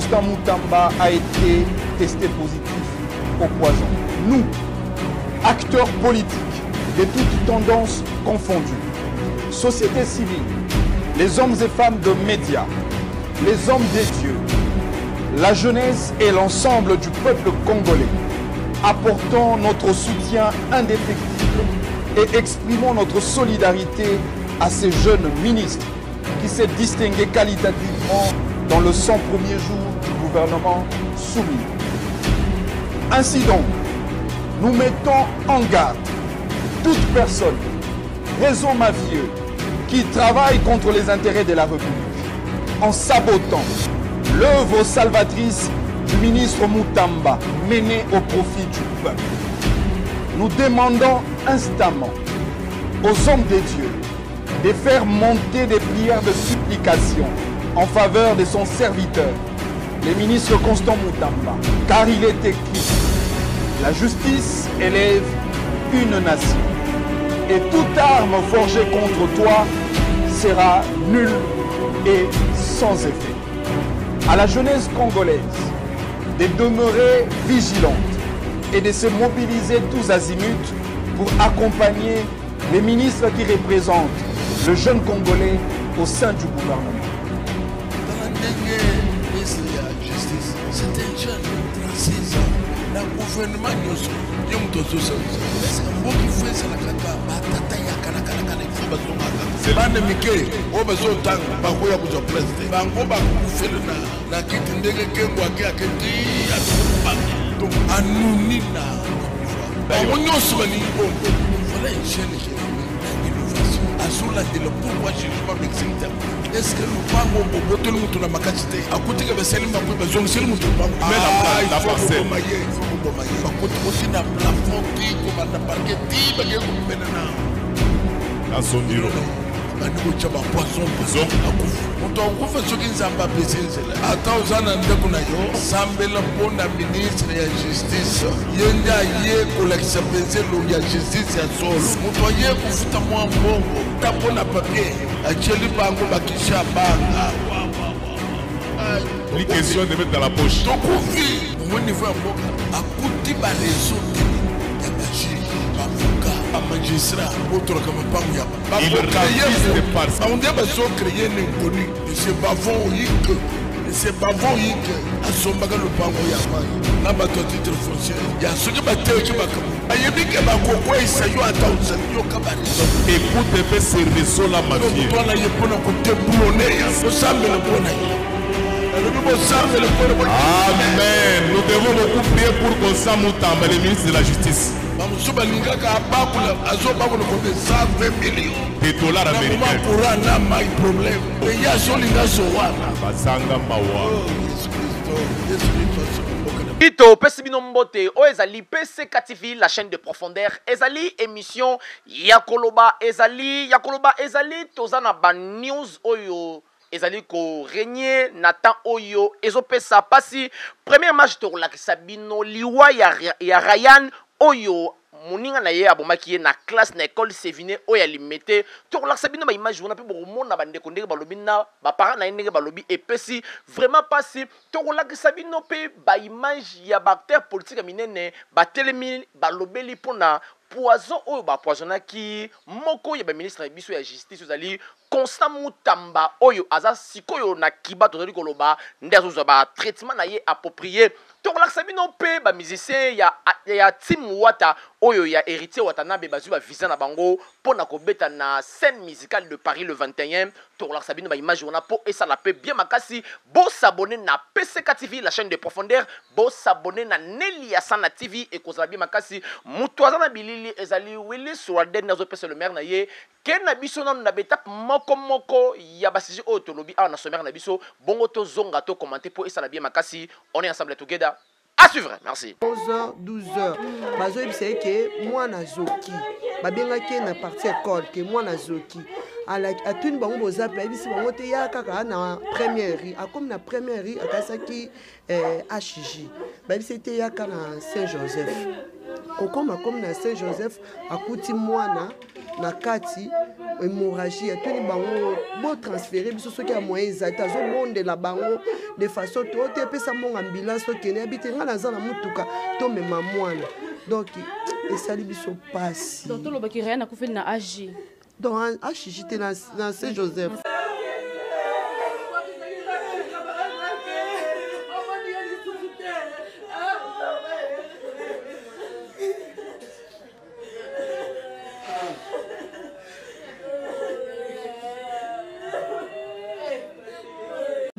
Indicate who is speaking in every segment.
Speaker 1: Constant Moutamba a été testé positif au poison. Nous, acteurs politiques de toutes tendances confondues, société civile, les hommes et femmes de médias, les hommes des dieux, la jeunesse et l'ensemble du peuple congolais, apportons notre soutien indéfectible et exprimons notre solidarité à ces jeunes ministres qui s'est distingué qualitativement dans le 100 premiers jours du gouvernement soumis. Ainsi donc, nous mettons en garde toute personne, réseau mafieux, qui travaille contre les intérêts de la République, en sabotant l'œuvre salvatrice du ministre Moutamba menée au profit du peuple. Nous demandons instamment aux hommes de Dieu de faire monter des prières de supplication en faveur de son serviteur, le ministre Constant Moutamba, car il est écrit: la justice élève une nation, et toute arme forgée contre toi sera nulle et sans effet. À la jeunesse congolaise de demeurer vigilante et de se mobiliser tous azimuts pour accompagner les ministres qui représentent le jeune Congolais au sein du gouvernement.
Speaker 2: C'est un jeune de 36 ans. Le gouvernement c'est bande mike o bezo tang ba ko ya kuja president bango ba kufelena na kiti ndege kengo ake akenti atuba donc anunina ba wonyo subani bombo voilà une chaîne qui est innovation azula de le pourquoi jugement d'excellence est-ce que nous pas bon pour tout le monde na makachite akuti ke beseli mako ba zong sel mutu ba mais la parcelle ba ko to na plafond qui comme na parquet ti ba ke ko menana asondiro banduko chaba poisson akufa soki nzamba pesenzela ata ozana ndeko na yo sambela mpona ministre ya justice yenda ye kolakisa penzelo ya justice ya solo moto ye kufuta mwa mbongo ta mpona papier acheli bango bakisha banga
Speaker 3: ni question de mettre dans la poche
Speaker 2: tokovi au niveau ya mboka akuti barezo ya baji un magistrat, autre comme pas où il on dit qu'ils ont créé l'inconnu. Et c'est bavon hic, et c'est bavon hic. À son bagage le pango yama, n'a pas de titre foncier. Il y a ceux qui battent qui battent. Il y a des qui battent quoi, ils s'aillent à temps, ils ont cabaret.
Speaker 3: Écoute, fais service la mafia.
Speaker 2: Toi là, il y a pas de côté boulonné, il faut savoir le bonnet.
Speaker 3: Amen. Nous devons beaucoup prier pour Constant Moutamba, le ministre de la Justice. Des dollars américains.
Speaker 4: Ito pesibino mbote o ezali PCK TV, la chaîne de profondeur. Ezali émission Yakoloba ezali tozana ba news oyo ezali ko régner Nathan oyo ezopesa pasi premier match to la Sabino liwa ya Ryan oyo moninga na ye abomaki ye na classe na école Sévigné oyo alimete to la Sabino ba image wana pe bomona bande ko ndenge balobi na ba parents na ndenge balobi epesi vraiment pasi to la Sabino pe ba image ya acteur politique minene ba telemi balobeli pona poison oyo ba poisonaki moko ya ba ministre biso ya justice ozali Constant Moutamba oyo aza sikoyo na kiba tozali koloba nde azoza ba traitement na ye approprié to la Sabino pe ba musicien ya Tim Wata oyo ya héritier Watanabe bazui ba visa na bango pona kobeta na scène musicale de Paris le 21 to la Sabino ba image wana po et ça la peut bien makasi bo s'abonner na PCK TV, la chaîne de profondeur, bo s'abonner na Nelly Asana TV et kozala bien makasi mutoza na bilili ezali Willy Swalden nazo pesa le maire na ye ken na biso na betap moko ya basiji oyo tolobi awa na sommaire na biso bongo to zonga to commenter po et ça la bien makasi on est ensemble together. À suivre, merci.
Speaker 5: 11h, 12h. Bazoïb c'est que moi na zoki. Babengaki na partie école que moi na zoki. A tune bango bozap la bisi bango te ya kaka na première ri. A comme na première ri akasaki HJ. Babisi te ya kana Saint-Joseph. Kokoma comme na Saint-Joseph akuti mwana na kati hémorragie atoni bango bo transférer biso soki ya moyen ezali te azobondela bango de façon to te epesa mbongo ambulance okende yabite nga naza na mutuka tomema mwana donc esali biso pasi
Speaker 6: donc tolobaki rien akufeli na agi
Speaker 5: donc achiji te na Saint Joseph.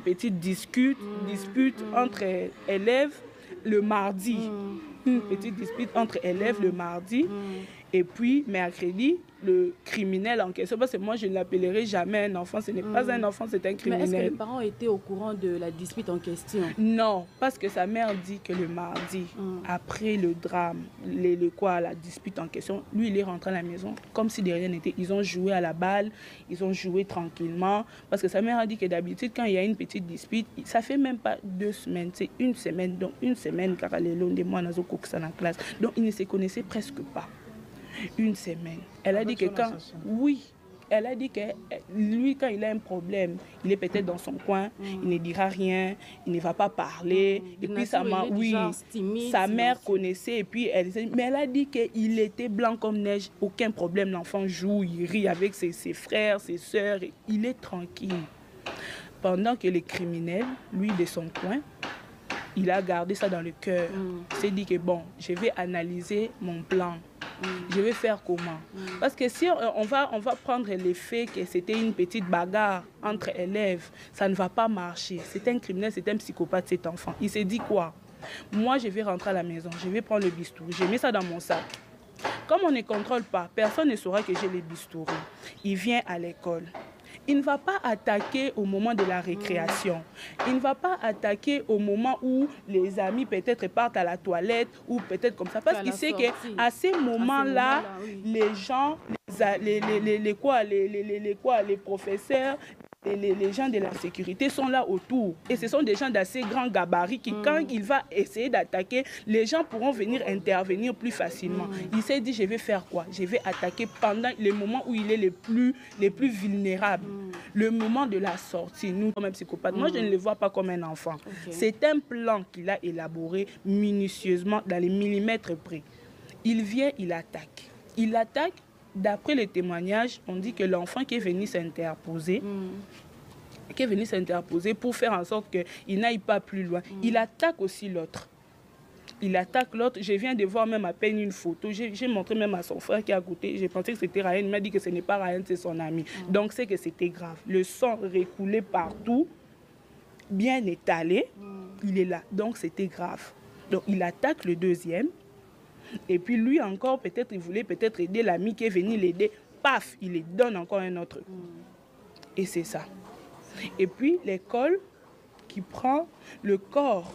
Speaker 7: Petite dispute entre élèves le mardi. Une petite dispute entre élèves le mardi. Et puis, mercredi, le criminel en question, parce que moi, je ne l'appellerai jamais un enfant. Ce n'est pas un enfant, c'est un criminel.
Speaker 6: Mais est-ce que les parents étaient au courant de la dispute en question?
Speaker 7: Non, parce que sa mère dit que le mardi, après le drame, la dispute en question, lui, il est rentré à la maison comme si de rien n'était. Ils ont joué à la balle, ils ont joué tranquillement. Parce que sa mère a dit que d'habitude, quand il y a une petite dispute, ça fait même pas 2 semaines, c'est une semaine. Donc, une semaine, car elle est l'un des mois dans la classe. Donc, ils ne se connaissaient presque pas. Une semaine. Elle a dit que quand... Oui. Elle a dit que lui, quand il a un problème, il est peut-être dans son coin, il ne dira rien, il ne va pas parler. Et puis sa mère connaissait, et puis mais elle a dit qu'il était blanc comme neige, aucun problème. L'enfant joue, il rit avec ses frères, ses sœurs, il est tranquille. Pendant que le criminel, lui, de son coin, il a gardé ça dans le cœur. Il s'est dit que bon, je vais analyser mon plan. Je vais faire comment? Parce que si on va prendre l'effet que c'était une petite bagarre entre élèves, ça ne va pas marcher. C'est un criminel, c'est un psychopathe, cet enfant. Il s'est dit quoi? Moi, je vais rentrer à la maison, je vais prendre le bistouri, je mets ça dans mon sac. Comme on ne contrôle pas, personne ne saura que j'ai les bistouris. Il vient à l'école. Il ne va pas attaquer au moment de la récréation. Il ne va pas attaquer au moment où les amis peut-être partent à la toilette ou peut-être comme ça. Parce qu'il sait qu'à ces moments-là, les gens, les professeurs, les gens de la sécurité sont là autour. Et ce sont des gens d'assez grand gabarit qui, quand il va essayer d'attaquer, les gens pourront venir intervenir plus facilement. Il s'est dit, je vais faire quoi? Je vais attaquer pendant les moments où il est les plus vulnérables. Le moment de la sortie. Nous, comme un psychopathe, moi, je ne le vois pas comme un enfant. C'est un plan qu'il a élaboré minutieusement dans les millimètres près. Il vient, il attaque. Il attaque. D'après les témoignages, on dit que l'enfant qui est venu s'interposer, pour faire en sorte qu'il n'aille pas plus loin, il attaque aussi l'autre. Il attaque l'autre. Je viens de voir même à peine une photo. J'ai montré même à son frère qui est à côté. J'ai pensé que c'était Ryan. Il m'a dit que ce n'est pas Ryan, c'est son ami. Donc c'est que c'était grave. Le sang recoulait partout, bien étalé. Il est là. Donc c'était grave. Donc il attaque le deuxième. Et puis lui encore, peut-être, il voulait peut-être aider l'ami qui est venu l'aider. Paf, il lui donne encore un autre coup. Et c'est ça. Et puis l'école qui prend le corps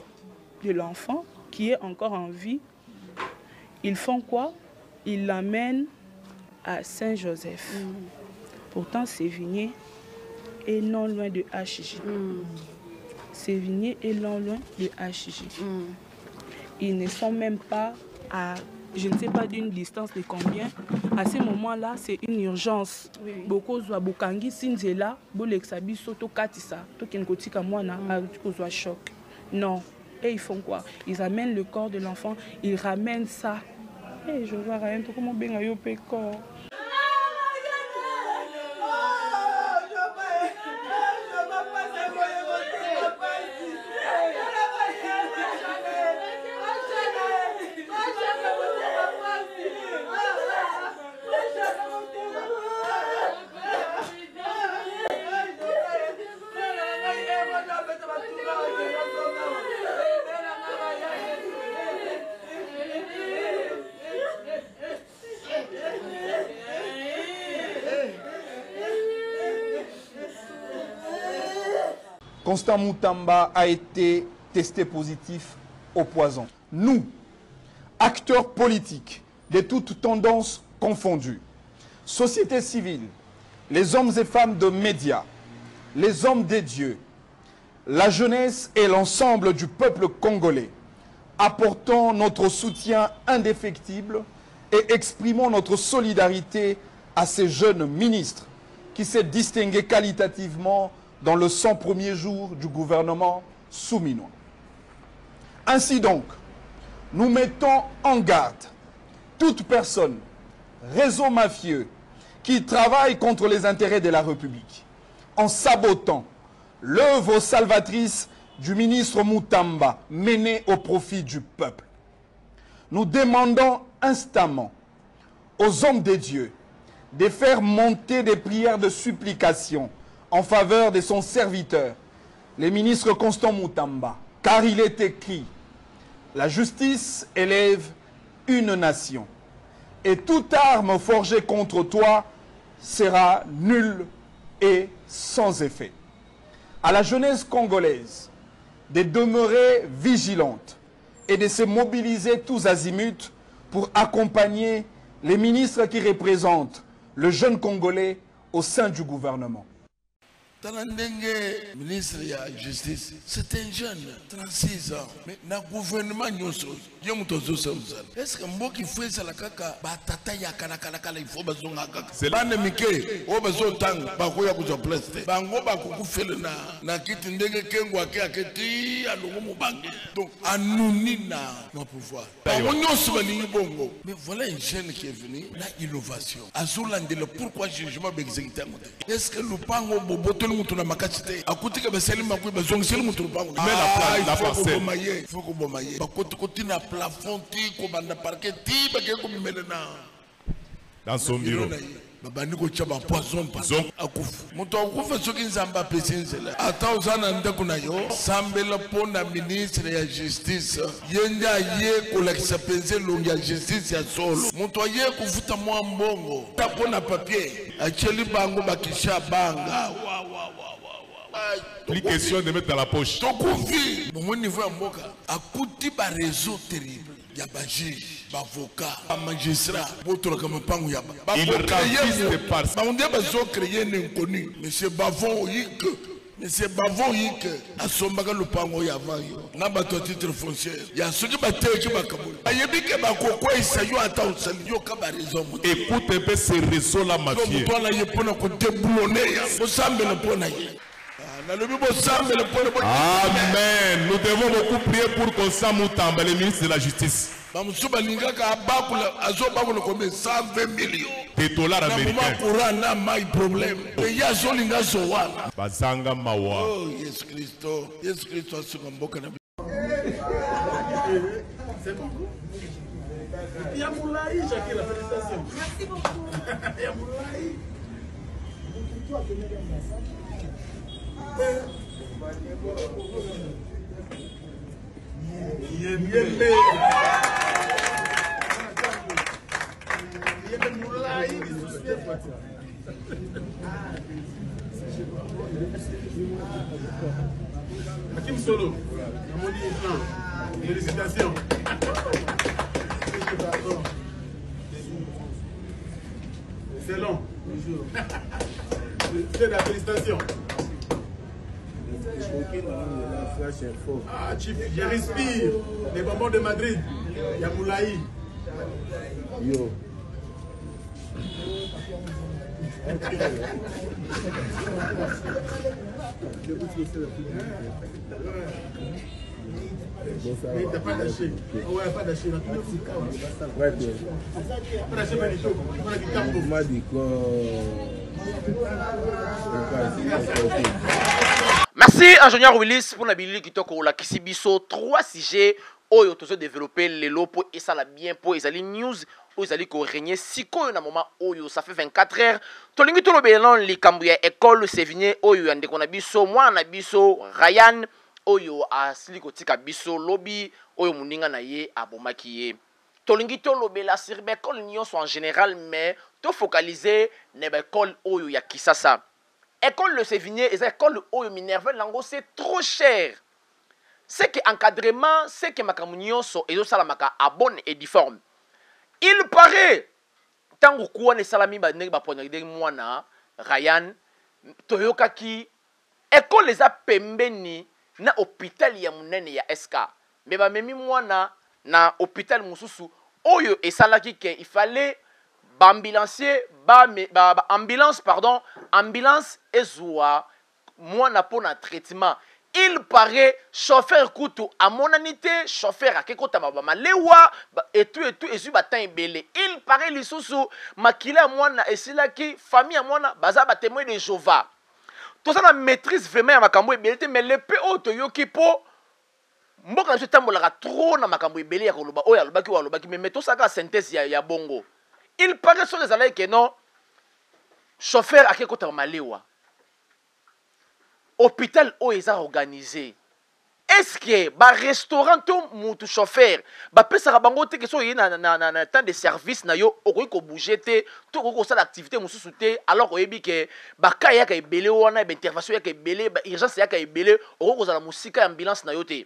Speaker 7: de l'enfant qui est encore en vie, ils font quoi? Ils l'amènent à Saint-Joseph. Pourtant, Sévigné est non loin de HJ. Sévigné est non loin de HJ. Ils ne sont même pas à, je ne sais pas d'une distance de combien. À ce moment-là, c'est une urgence. Beaucoup de Bokangi, Sinzela, Bolexabi, Soto Katisa, Tokenkotika Mwana, a choc. Non. Et ils font quoi? Ils amènent le corps de l'enfant, ils ramènent ça. Et je vois rien, comment bien yo pe corps.
Speaker 1: Constant Moutamba a été testé positif au poison. Nous, acteurs politiques de toutes tendances confondues, société civile, les hommes et femmes de médias, les hommes des dieux, la jeunesse et l'ensemble du peuple congolais, apportons notre soutien indéfectible et exprimons notre solidarité à ces jeunes ministres qui s'est distingué qualitativement dans le 100 premiers jours du gouvernement souminois. Ainsi donc, nous mettons en garde toute personne, réseau mafieux, qui travaille contre les intérêts de la République, en sabotant l'œuvre salvatrice du ministre Mutamba menée au profit du peuple. Nous demandons instamment aux hommes de Dieu de faire monter des prières de supplication en faveur de son serviteur, le ministre Constant Mutamba, car il est écrit: la justice élève une nation, et toute arme forgée contre toi sera nulle et sans effet. À la jeunesse congolaise de demeurer vigilante et de se mobiliser tous azimuts pour accompagner les ministres qui représentent le jeune Congolais au sein du gouvernement.
Speaker 2: Talandenge, ministre de la Justice, c'est un jeune, 36 ans. Mais dans le gouvernement, est-ce que moi qui fais ça, batata ya il faut bazonga kaka. C'est là nemike, o bazotang, bakoya kuja place. Bango bakuku fele na kiti ndenge kengwa ke aketi alongo mubange. Donc anunina na pouvoir. Bango nyonso balingi bongo. Mais voilà un jeune qui est venu, la innovation. Azolande pourquoi jugement exécuté. Est-ce que le pango boboto mutuna makachite akutika basali makwe bazongiseli mutuna pango. Mais la parcelle. Il faut que vous maillez. Côté na plafond ti ko banda parquet ti ba ke ko melena
Speaker 3: dans son bureau
Speaker 2: babani ko chaba poison akufu muto akufa soki nzamba pesenzela ata uzana ndako na yo sambela pona ministre ya justice yenda ye ko lakisa penzelo ya justice ya solo muto ye kuvuta mwa mbongo tapona papier acheli bango bakisha banga
Speaker 3: plus question de mettre dans la poche.
Speaker 2: Bon niveau à Moka, à côté d'un réseau terrible, il y a des juges, des avocats, des magistrats,
Speaker 3: il remplit par ça.
Speaker 2: On dit qu'ils ont créé un inconnu. Monsieur Bavon Yik, Monsieur Bavon Yik, à son bagage le pango avant yo. N'a pas de titre foncier. Il y a ceux qui battent qui bakabou. Ayebi ke bakoko isayo ata usalio ka raison.
Speaker 3: Écoute un peu ces réseaux là mafieux.
Speaker 2: Toi là yepona ko déboulonner. Mo sambe le pona ye.
Speaker 3: Amen. Nous devons beaucoup prier pour Constant Mutamba, le ministre de la Justice.
Speaker 2: $120 millions.
Speaker 3: Des dollars américains. Bazanga mawa.
Speaker 2: Oh, Yes Christo. Yes Christo. C'est bon. Yamoulaï, Shakira, félicitations. Merci beaucoup. Yamoulaï. Hakim Solo, félicitations. C'est long. C'est la félicitation. Ah, Chief, je respire. Les bonbons de Madrid. Yamoulaï. Yo. Mais t'as pas lâché. Ouais, pas lâché. Ouais, bien. Pas lâché, Manito. On a dit Campo. On m'a dit
Speaker 4: Merci ingénieur Willis pour Nabili Kitoko la Kisibiso 3 sujets oyo tozo développer lelo po esala bien po ezali news oyo ezali ko régner siko na moment oyo ça fait 24 heures tolingi to lobelon likambu ya école Sévigné oyo ya ndeko na biso mwana biso Ryan oyo asili kotika biso lobi oyo muninga na ye abomaki ye tolingi to lobela sur l'école nyonso en général mais to focaliser na l'école oyo ya Kisasa. École Le Sévigné, les écoles où Minerva Lango, c'est trop cher. C'est que encadrement, c'est que Makamunio so et salamaka à bonne et difforme. Il paraît, tant que quoi ne salami ba ne ba ponade mwana Ryan Toyoka ki école les a pembeni na hôpital ya munene ya SK. Mais ba memi mwana na hôpital mususu oyo et salaki que il fallait ambulancier ambulance pardon ambulance ezwa mwana pona traitement. Il paraît chauffeur kutu amonanité chauffeur akekota malewa et tout ezu batan ebele. Il paraît lisusu makila mwana esilaki famille mwana baza ba témoin de Jéhovah. Tout ça na maîtrise vraiment ya makambo ebele te, mais le pe oto yoki po mboka na tambolaka trop na makambo ebele ya koloba oyo alobaki mais to saka synthèse ya bongo. Il paraît sur les alais que non chauffeur akekota malewa. Hôpital o eza organisé. Est-ce que ba restaurant to mutu chauffeur ba pesa bango te que so na temps de service na yo okoki ko bouger te to ko sala activité mususu te alors oyebi ke ba kaya ka ebele wana ba intervention ya ka ebele ba urgence ya ka ebele oko sala musika ambulance na yo te.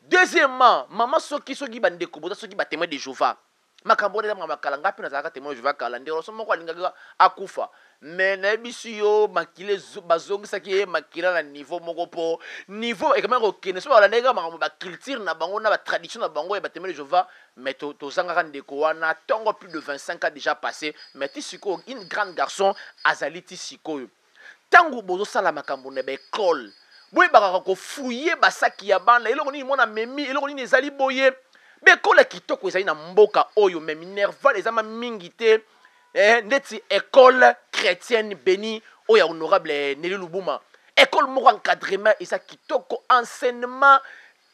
Speaker 4: Deuxièmement, maman soki bande ko boza soki ba témoin de Jéhovah. Makambo de makala ngapi na zaka témoin de Jéhovah kala ndero so moko alinga akufa. Mais na bisu yo makile bazongisa ki makila na niveau moko po niveau e kamera okene so bala ndega makambo ba culture na bango na ba tradition na bango e ba témoin de Jéhovah mais to zanga ndeko wana tongo plus de 25 ans déjà passé mais ti siko une grande garçon azali ti siko tango bozo sala makambo na ba école boye bakaka ko fouiller ba saki ya bana eloko nini mona memi eloko nini ezali boye be kola kitoko ezali na mboka oyo mais minerval ezama mingi te ndeti école chrétienne béni oya honorable Nelly Lubuma école moko encadrement eza kitoko enseignement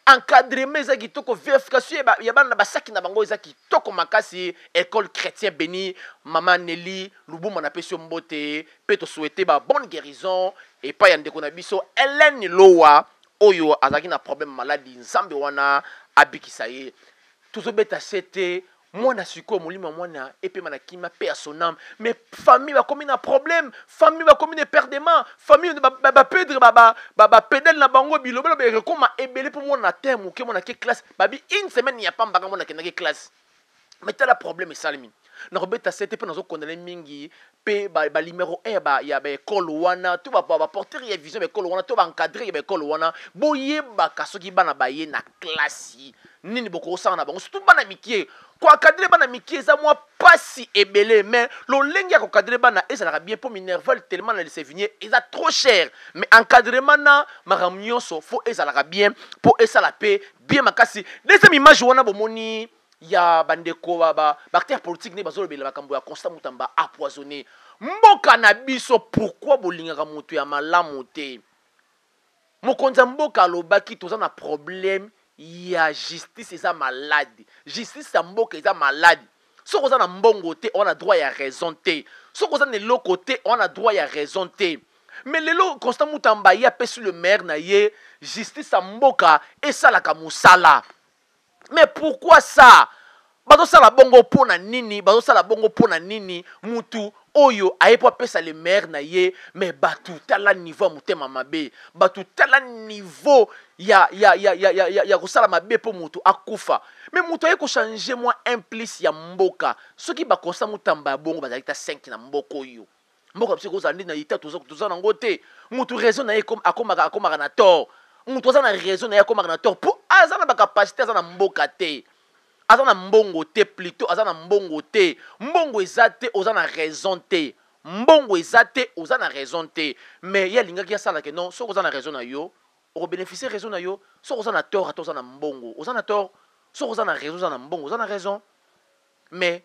Speaker 4: encadrement eza kitoko vérification ya bana basaki na bango eza kitoko makasi école chrétienne béni maman Nelly Lubuma na pesi mbote pe to souhaiter ba bonne guérison et pa ya ndeko na biso Hélène Lowa oyo azaki na problème maladie nzambe wana abikisa ye tozobeta sete mwana siko molima mwana epema na kima personnel mais famille ba comme na problème famille ba comme na perdement famille ba perdre ba pédale na bango biloba ba rekoma ebele pour mwana terme ke mwana ke classe babi une semaine ya pamba nga mwana ke na classe mais t'as la problème salimi na robeta sete pe nazo condamner mingi pe ba numéro 1 ya ba école wana to ba porter ya vision ba école wana to ba encadrer ya ba école wana boyeba kasoki bana ba ye na classe nini boko osana na bango surtout bana mikie ko encadrer bana mikie za moi pasi ebele mais lo lengi ya ko encadrer bana ezalaka bien pour minerval tellement na lesevinier eza trop cher mais encadrement na maramnyonso faut ezalaka bien pour esala pe bien makasi deuxième image wana bomoni ya bandeko ba acteur politique ne bazolobela makambo ya Constant Mutamba empoisonné mboka na biso pourquoi bolingaka moto ya malamu te mokonza mboka alobaki toza na problème ya justice eza malade justice ya mboka eza malade soko za na mbongo te on a droit ya raison te soko za na loko te on a droit ya raison te mais lelo Constant Mutamba ya pesi le maire na ye justice ya mboka esalaka musala. Mais pourquoi ça? Bazo sala bongo pona nini mutu oyo ayepo pesa le maire na ye mais batu tala niveau mutema mabe batu tala niveau ya kosala mabe po mutu akufa mais mutu ayeko changer moi implice ya mboka soki ba Constant Mutamba bongo bazalita 5 na mboko oyo mboka psiko zandi na ita toza na ngote mutu raison na ye akomaka na tort mutu aza na raison na ye akomaka na tort pour aza na ba capacité aza na mboka te aza na mbongo te plutôt aza na mbongo te mbongo ezate oza na raison te mbongo ezate oza na raison te mais ya lingaki asala ke non soko oza na raison na yo o bénéficier raison na yo soko oza na tort ato oza na mbongo oza na tort soko oza na raison oza na mbongo oza na raison mais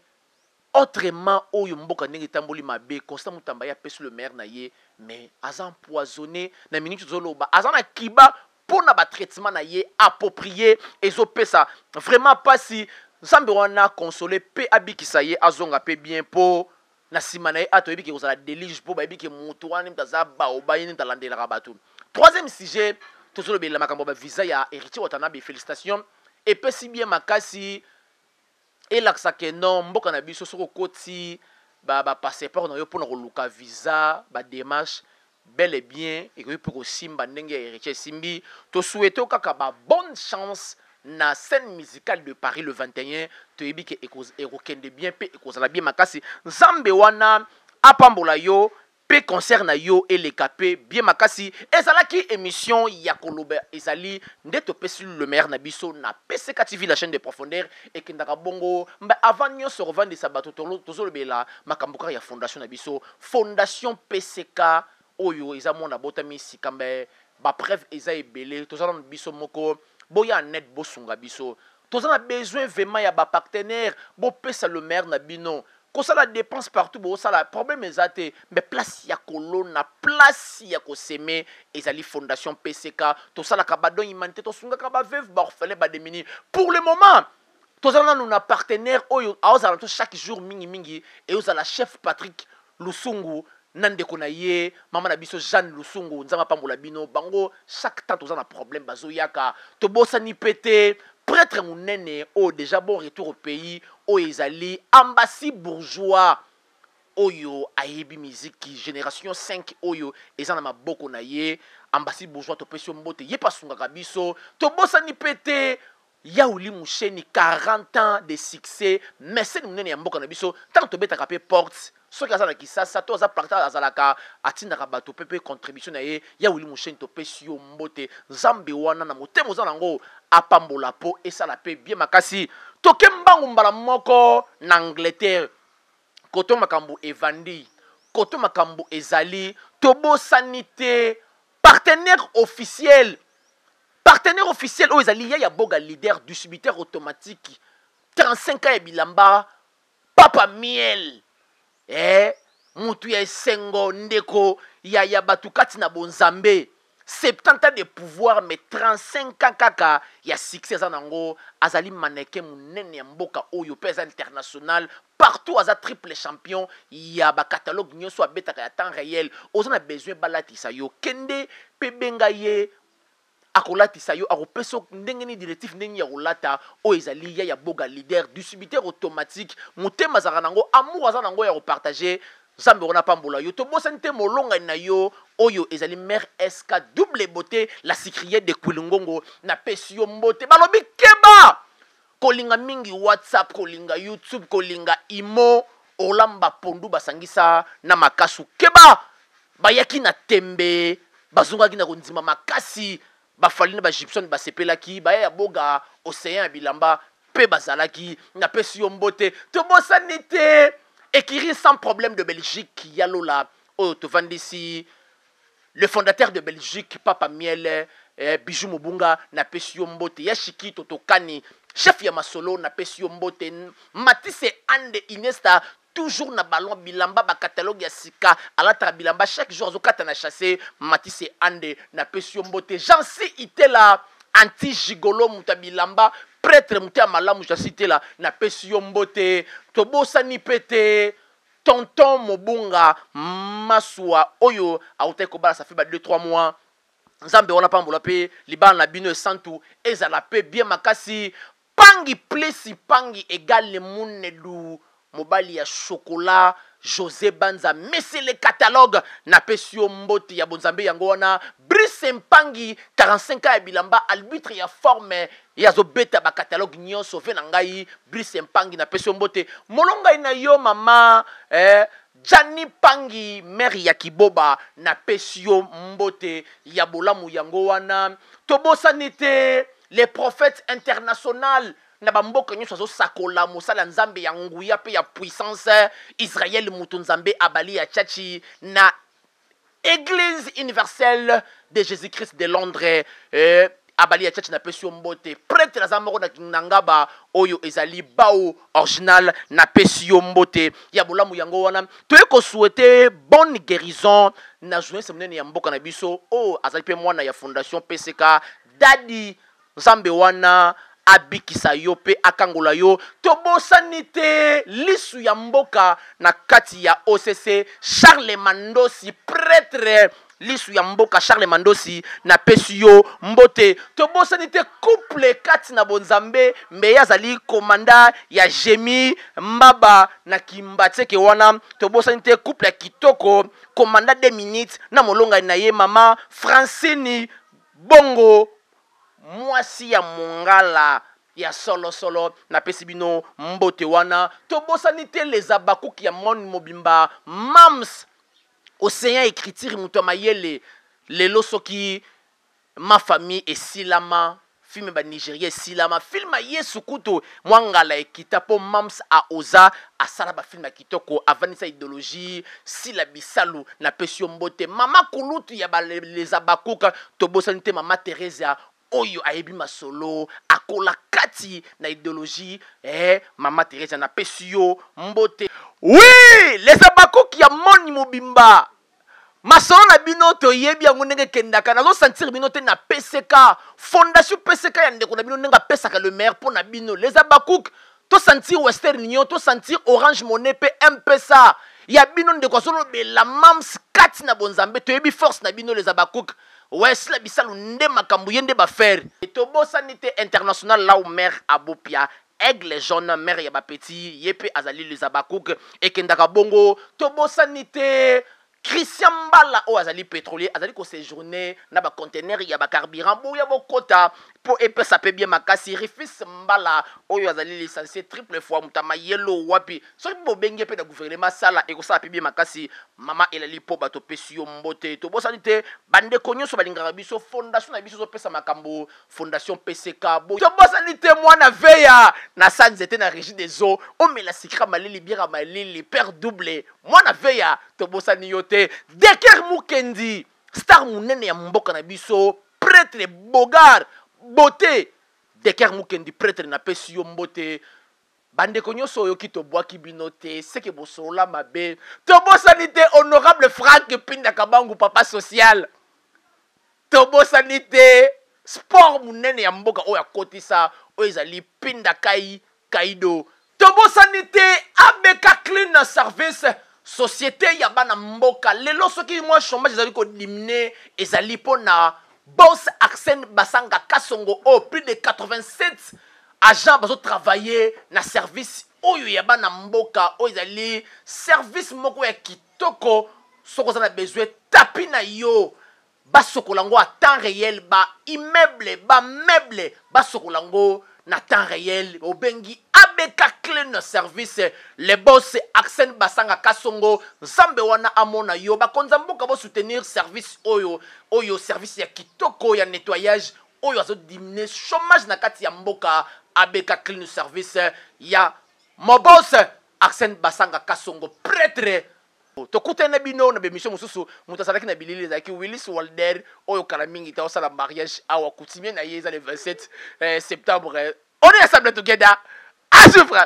Speaker 4: autrement oyo mboka ndenge tamboli mabe Constant Mutamba ya pesi le maire na ye mais aza empoisonné na minute zoloba aza na kiba pour na ba traitement na ye approprié ezopesa vraiment pas si nzambe wana consoler pe abikisa ye azonga pe bien po na sima na ye ato ebiki kozala délige po ba ebiki mutu wana mtaza ba obayini talandela bato. Troisième sujet tozolobela makambo ba visa ya héritier Watanabe félicitations et pesi bien makasi et laksa ke non mboka na biso soko koti ba passeport na yo pour na koluka visa ba démarche bel et bien et que pour simba ndenge héritier simbi to souhaiter kaka ba bonne chance na scène musicale de Paris le 21 to yebi ke ekokende bien pe ekozala bien makasi nzambe wana apambola yo pe concerne yo elekapé bien makasi ezalaki émission ya koloba ezali nde topesi le maire na biso na PCK TV la chaîne de profondeur ekendaka bongo mba avant nyonso kovandisa bato tozolobela makambo kaka ya fondation na biso fondation PCK oyo eza mona botami sika mbe ba preuve eza ebele tozala na biso moko boya net bosunga biso tozala besoin vraiment ya ba partenaire bopesa le maire na bino kosala dépense partout bosala problème ezate mais place ya kolona place ya koseme ezali fondation PCK tosala ka ba don humanité tosunga ka ba veuve ba orphelin ba démunis pour le moment tozala nous na partenaire oyo aozala to chaque jour mingi et ozala chef Patrick Lusungu nandeko na ye mama na biso Jeanne Lusungu nzama pambola bino bango chaque temps tozala problème bazoyaka to bosani pété prêtre munene o déjà bon retour au pays o ezali ambassade bourgeois oyo ayebi musique génération 5 oyo ezana maboko na ye ambassade bourgeois to pesio mbote ye pasunga kabiso to bosani pété Yaouli Moucheni 40 ans de succès mais c'est munene ya mboka na biso tant to beta kapé porte soki aza na kisasa to aza plakta azalaka atindaka bato pepe contribution na ye Yaouli Moucheni to pesio mbote nzambe wana na motema oza nango apambola po esala pe bien makasi toke mbangu mbala moko na Angleterre koto makambo evandi koto makambo ezali tobosani te partenaire officiel oyo ezali ya boga leader distributeur automatique 35 ans ya bilamba Papa Miel mutu ya esengo ndeko ya batu kati na bonzambe 70 ans de pouvoir mais 35 ans kaka ya succès nango azali mannequin munene ya mboka oyo pesa international partout aza triple champion ya ba catalogue nyonso abetaka ya temps réel ozana besoin balatisa yo kende pe benga ye akolatisa yo akopeso ndenge ni directif ndenge ya kolata oyo ezali ya boga leader distributeur automatique motema zaka nango amour aza nango ya kopartager Zambe on a pambola yo to bosante molonga na yo oyo ezali mère SK double beauté la sicrière de Kwilungongo na pesio mbote balobi keba kolinga mingi WhatsApp kolinga YouTube kolinga Imo olamba pondu basangisa na makasu keba bayaki na tembe bazunga kina konzima makasi bafalina ba Gibson basepelaki baya ya boga océan bilamba pe bazalaki na pesio mbote to bosanite Écrire sans problème de Belgique, Yalola, Tovandisi, le fondateur de Belgique, Papa Miel, Bijou Mobunga, Napesio Mbote, Yashiki Totokani, chef Yamasolo, Napesio Mbote, Matisse Ande Inesta, toujours na ballon bilamba, ba catalogue ya Sika, Alatra bilamba, chaque jour, Zokata na chassé, Matisse Ande, Napesio Mbote, Jansi Itela, anti-gigolo, Mutabilamba, prêtre mutia malamu jasite la na pesio mbote tobosa ni pete tonton Mobunga maswa oyo aute ko bala ça fait 2-3 mois nzambe wana pambola pe libana na bino santu ezala pe bien makasi pangi plesi pangi égale munedu mobali ya chocolat José Banza mais le catalogue na pesio mbote ya bonzambe yango wana Brice Mpangi 45 ans ya bilamba arbitre ya forme ya zo beta ba catalogue nyonso ve na ngai Brice Mpangi na pesio mbote molonga na yo mama Jani Pangi mère ya Kiboba na pesio mbote ya bolamu yango wana tobosanite les prophètes internationaux na bamboka nyonso azo sakola mosala nzambe ya nguya pe ya puissance Israël mutu nzambe abali ya chachi na Église universelle de Jésus-Christ de Londres abali ya chachi na pesio mbote prêtre la zamoro na ngaba oyo ezali bao original na pesio mbote ya bolamu yango wana toyeko souhaiter bonne guérison na journée semene ya mboka na biso o azali pe mwana ya fondation PCK dadi nzambe wana abikisa yo pe akangola yo tobosani te lisu ya mboka na kati ya OCC Charles Mandosi prêtre lisu ya mboka Charles Mandosi na pesi yo mbote tobosani te couple kati na bonzambe mbeya zali komanda ya Jemi Mbaba na Kimbateke wana tobosani te couple ya kitoko komanda 2 minutes na molonga na ye mama Francine Bongo mwasi ya mongala ya solo na pesi bino mbote wana tobosani te les abakuki ya Mon Mobimba Mams océan écriture muto mayele lelo soki ma famille et silama film ba Nigeria silama film yesu kuto mwangala ekita po mams a oza asala ba film kitoko avanisa idéologie sila bisalu na pesio mbote mama kulutu ya ba les abakuka to bosanite mama Teresa oyo ayebi masolo akola kati na idéologie mama Teresa na pesio mbote. Oui, les abakuki ya moni mobimba masolo na bino to yebi yango ndenge kendaka nazo sentir bino te na PCK fondation PCK ya ndeko na bino ndenge pesaka le maire pour na bino les abakouk to sentir Western Union to sentir Orange Money pe M-Pesa ya bino ndeko solo be la mams kati na bonzambe to yebi force na bino les abakouk ouais la bisalu nde makambu yende ba faire to bosanité international là au maire Abopia Aigle jaune maire ya ba petit yepe azali les abakouk et kendaka bongo to bosanité Christian Mbala o azali pétrolier azali ko séjourner na ba conteneur ya ba carburant bo ya bokota po epesa pe bien makasi Rifis Mbala oyo azali licencié triple fois mutama yellow wapi so bo benge pe na gouvernement sala e ko sa pe bien makasi mama elali po bato pesio mbote to bosanité bande konyo so balingaka biso fondation na biso so pesa makambo fondation PCK bo to bosanité mwana veya na sanzete na régie des eaux o mela sikra malili biera malili père double mwana veya to bosani yote Deker Mukendi star munene ya mboka na biso prêtre bogar beauté Deker Mukendi prêtre na pesio mbote bande konyoso oyo ki to boaki binote seke bosola mabe to bosanité honorable Franck Pinda Kabangu papa social to bosanité sport munene ya mboka oyo akotisa oyo ezali Pinda Kaido to bosanité ABK Clean Service société ya bana mboka lelo soki moi chômage ezali ko diminuer ezali pona boss Arsène Basanga Kasongo plus de 87 agents bazo travailler na service oyo ya bana mboka oyo ezali service moko ya kitoko soko za na besoin tapi na yo basokolango à temps réel ba immeuble ba meuble basokolango na temps réel au bengi ABK Clean Service les boss Arsène Basanga Kasongo Zambe wana amona yo ba konzamboka bo soutenir service oyo service ya kitoko ya nettoyage oyo azo diminuer chômage na kati ya mboka ABK Clean Service ya mo boss Arsène Basanga Kasongo prêtre to kutena bino na bemission mususu mutasala na bilili zaki Willis Walder oyo kalamingi ta osala mariage awa coutumier na yeza le 27 septembre on est ensemble together à souffre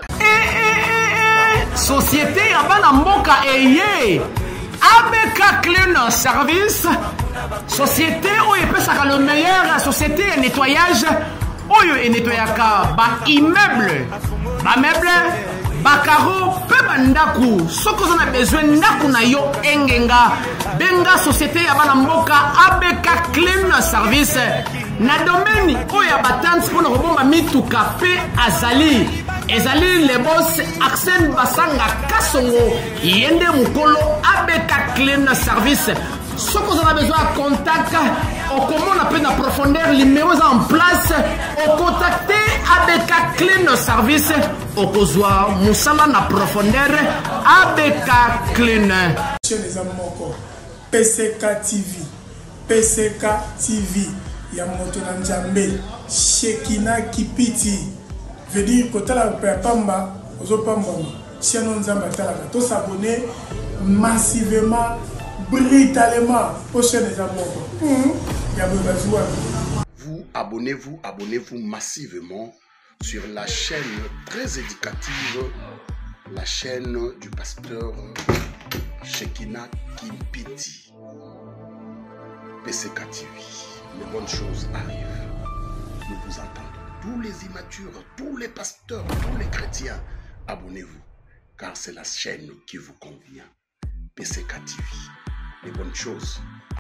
Speaker 8: société ya bana mboka eye ABK Clean Service société oyo pesaka le meilleur société ya nettoyage oyo e nettoyaka ba immeuble ba meuble bakaro pe bandaku soko zona besoin ndaku na yo engenga benga société ya bana mboka ABK Clean Service na domaine oyo batante pona kobomba mituka pe azali ezali le boss Arsène Basanga Kasongo yende mukolo ABK Clean Service soko zona besoin de contact au comment on appelle la profondeur numéros en place au contacter ABK Clean Service au kozwa musala na profondeur ABK Clean
Speaker 9: chez les amoko PCK TV ya moto na Nzambe Shekina Kipiti veut dire kotala pamba ozopamba siano Nzambe talaka to s'abonner massivement brutalement aux chaînes des amoko.
Speaker 2: Vous abonnez-vous massivement sur la chaîne très éducative, la chaîne du pasteur Shekina Kimpiti, PCK TV. Les bonnes choses arrivent. Nous vous entendons. Tous les immatures, tous les pasteurs, tous les chrétiens, abonnez-vous, car c'est la chaîne qui vous convient. PCK TV. Les bonnes choses